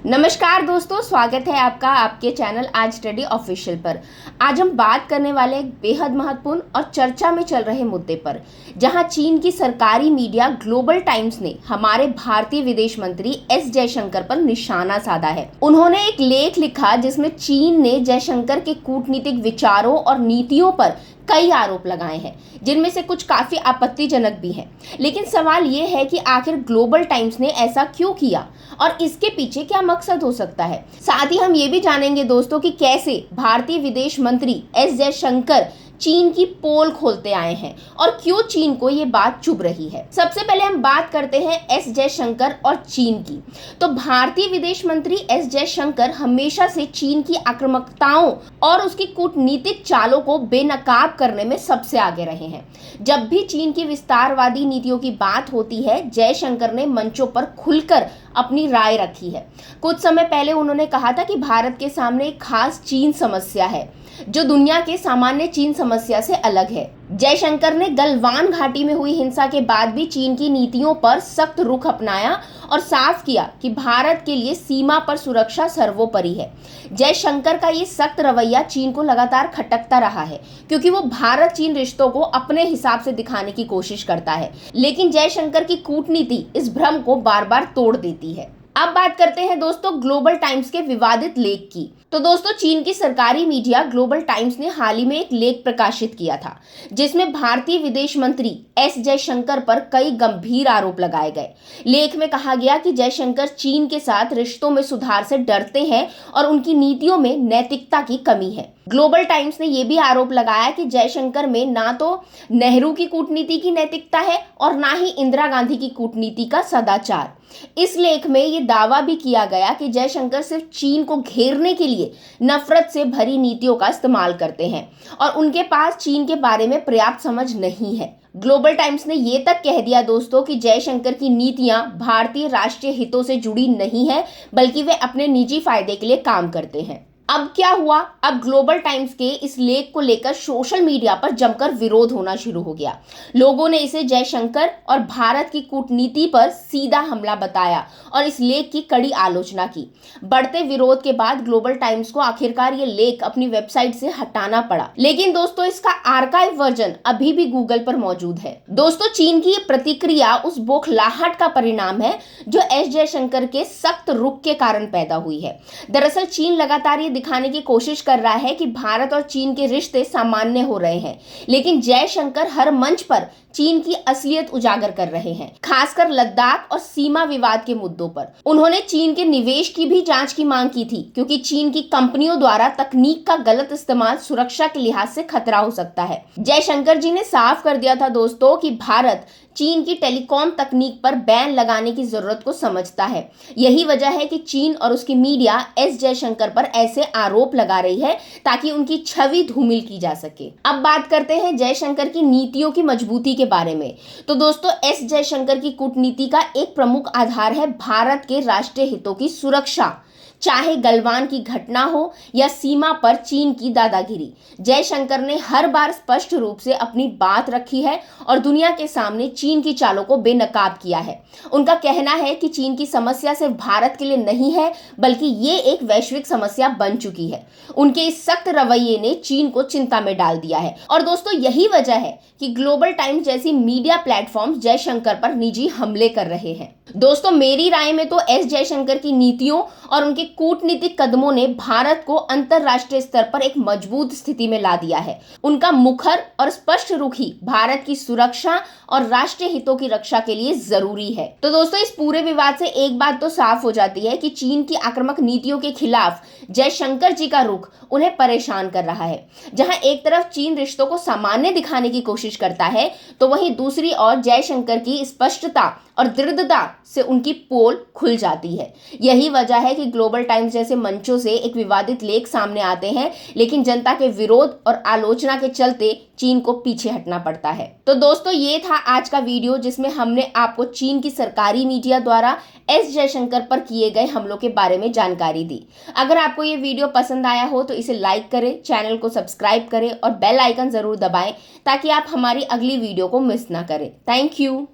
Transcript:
नमस्कार दोस्तों, स्वागत है आपका आपके चैनल आज स्टडी ऑफिशियल पर। आज हम बात करने वाले एक बेहद महत्वपूर्ण और चर्चा में चल रहे मुद्दे पर, जहां चीन की सरकारी मीडिया ग्लोबल टाइम्स ने हमारे भारतीय विदेश मंत्री एस जयशंकर पर निशाना साधा है। उन्होंने एक लेख लिखा जिसमें चीन ने जयशंकर के कूटनीतिक विचारों और नीतियों पर कई आरोप लगाए हैं, जिनमें से कुछ काफी आपत्तिजनक भी हैं। लेकिन सवाल ये है कि आखिर ग्लोबल टाइम्स ने ऐसा क्यों किया और इसके पीछे क्या मकसद हो सकता है। साथ ही हम ये भी जानेंगे दोस्तों कि कैसे भारतीय विदेश मंत्री एस जयशंकर चीन की पोल खोलते आए हैं और क्यों चीन को ये बात चुभ रही है। सबसे पहले हम बात करते हैं एस जयशंकर और चीन की। तो भारतीय विदेश मंत्री एस जयशंकर हमेशा से चीन की आक्रामकताओं और उसकी कूटनीतिक चालों को बेनकाब करने में सबसे आगे रहे हैं। जब भी चीन की विस्तारवादी नीतियों की बात होती है, जयशंकर ने मंचों पर खुलकर अपनी राय रखी है। कुछ समय पहले उन्होंने कहा था कि भारत के सामने एक खास चीन समस्या है जो दुनिया के सामान्य चीन समस्या से अलग है। जयशंकर ने गलवान घाटी में हुई हिंसा के बाद भी चीन की नीतियों पर सख्त रुख अपनाया और साफ किया कि भारत के लिए सीमा पर सुरक्षा सर्वोपरि है। जयशंकर का ये सख्त रवैया चीन को लगातार खटकता रहा है, क्योंकि वो भारत चीन रिश्तों को अपने हिसाब से दिखाने की कोशिश करता है। लेकिन जयशंकर की कूटनीति इस भ्रम को बार बार तोड़ देती है। अब बात करते हैं दोस्तों ग्लोबल टाइम्स के विवादित लेख की। तो दोस्तों, चीन की सरकारी मीडिया ग्लोबल टाइम्स ने हाल ही में एक लेख प्रकाशित किया था, जिसमें भारतीय विदेश मंत्री एस जयशंकर पर कई गंभीर आरोप लगाए गए। लेख में कहा गया कि जयशंकर चीन के साथ रिश्तों में सुधार से डरते हैं और उनकी नीतियों में नैतिकता की कमी है। ग्लोबल टाइम्स ने यह भी आरोप लगाया कि जयशंकर में ना तो नेहरू की कूटनीति की नैतिकता है और ना ही इंदिरा गांधी की कूटनीति का सदाचार। इस लेख में ये दावा भी किया गया कि जयशंकर सिर्फ चीन को घेरने के लिए नफरत से भरी नीतियों का इस्तेमाल करते हैं और उनके पास चीन के बारे में पर्याप्त समझ नहीं है। ग्लोबल टाइम्स ने ये तक कह दिया दोस्तों कि जयशंकर की नीतियां भारतीय राष्ट्रीय हितों से जुड़ी नहीं है, बल्कि वे अपने निजी फायदे के लिए काम करते हैं। अब क्या हुआ? अब ग्लोबल टाइम्स के इस लेख को लेकर सोशल मीडिया पर जमकर विरोध होना शुरू हो गया। लोगों ने इसे जयशंकर और भारत की कूटनीति पर सीधा हमला बताया और इस लेख की कड़ी आलोचना की। बढ़ते विरोध के बाद ग्लोबल टाइम्स को आखिरकार ये लेख अपनी वेबसाइट से हटाना पड़ा। लेकिन दोस्तों, इसका आर्काइव वर्जन अभी भी गूगल पर मौजूद है। दोस्तों, चीन की ये प्रतिक्रिया उस बौखलाहट का परिणाम है जो एस जयशंकर के सख्त रुख के कारण पैदा हुई है। दरअसल चीन लगातार दिखाने की कोशिश कर रहा है कि भारत और चीन के रिश्ते सामान्य हो रहे हैं, लेकिन जयशंकर हर मंच पर चीन की असलियत उजागर कर रहे हैं, खासकर लद्दाख और सीमा विवाद के मुद्दों पर। उन्होंने चीन के निवेश की भी जांच की मांग की थी, क्योंकि चीन की कंपनियों द्वारा तकनीक का गलत इस्तेमाल सुरक्षा के लिहाज से खतरा हो सकता है। जयशंकर जी ने साफ कर दिया था दोस्तों कि भारत चीन की टेलीकॉम तकनीक पर बैन लगाने की जरूरत को समझता है। यही वजह है कि चीन और उसकी मीडिया एस जयशंकर पर ऐसे आरोप लगा रही है ताकि उनकी छवि धूमिल की जा सके। अब बात करते हैं जयशंकर की नीतियों की मजबूती के बारे में। तो दोस्तों, एस जयशंकर की कूटनीति का एक प्रमुख आधार है भारत के राष्ट्रीय हितों की सुरक्षा, चाहे गलवान की घटना हो या सीमा पर चीन की दादागिरी। जयशंकर ने हर बार स्पष्ट रूप से अपनी बात रखी है और दुनिया के सामने चीन की चालों को बेनकाब किया है। उनका कहना है कि चीन की समस्या सिर्फ भारत के लिए नहीं है, बल्कि ये एक वैश्विक समस्या बन चुकी है। उनके इस सख्त रवैये ने चीन को चिंता में डाल दिया है और दोस्तों, यही वजह है कि ग्लोबल टाइम्स जैसी मीडिया प्लेटफॉर्म जयशंकर पर निजी हमले कर रहे हैं। दोस्तों, मेरी राय में तो एस जयशंकर की नीतियों और उनके कूटनीतिक कदमों ने भारत को अंतरराष्ट्रीय स्तर पर एक मजबूत स्थिति में ला दिया है। उनका मुखर और स्पष्ट रुख ही भारत की सुरक्षा और राष्ट्रीय हितों की रक्षा के लिए जरूरी है। तो दोस्तों, इस पूरे विवाद से एक बात तो साफ हो जाती है कि चीन की आक्रामक नीतियों के खिलाफ जयशंकर जी का रुख उन्हें परेशान कर रहा है। जहां एक तरफ चीन रिश्तों को सामान्य दिखाने की कोशिश करता है, तो वहीं दूसरी ओर जयशंकर की स्पष्टता और दृढ़ता से उनकी पोल खुल जाती है। यही वजह है कि ग्लोबल टाइम्स जैसे मंचों से एक विवादित लेख सामने आते हैं, लेकिन जनता के विरोध और आलोचना के चलते चीन को पीछे हटना पड़ता है। तो दोस्तों, ये था आज का वीडियो जिसमें हमने आपको चीन की सरकारी मीडिया द्वारा एस जयशंकर पर किए गए हमलों के बारे में जानकारी दी। अगर आपको ये वीडियो पसंद आया हो तो इसे लाइक करें, चैनल को सब्सक्राइब करें और बेल आइकन जरूर दबाएं ताकि आप हमारी अगली वीडियो को मिस ना करें। Thank you.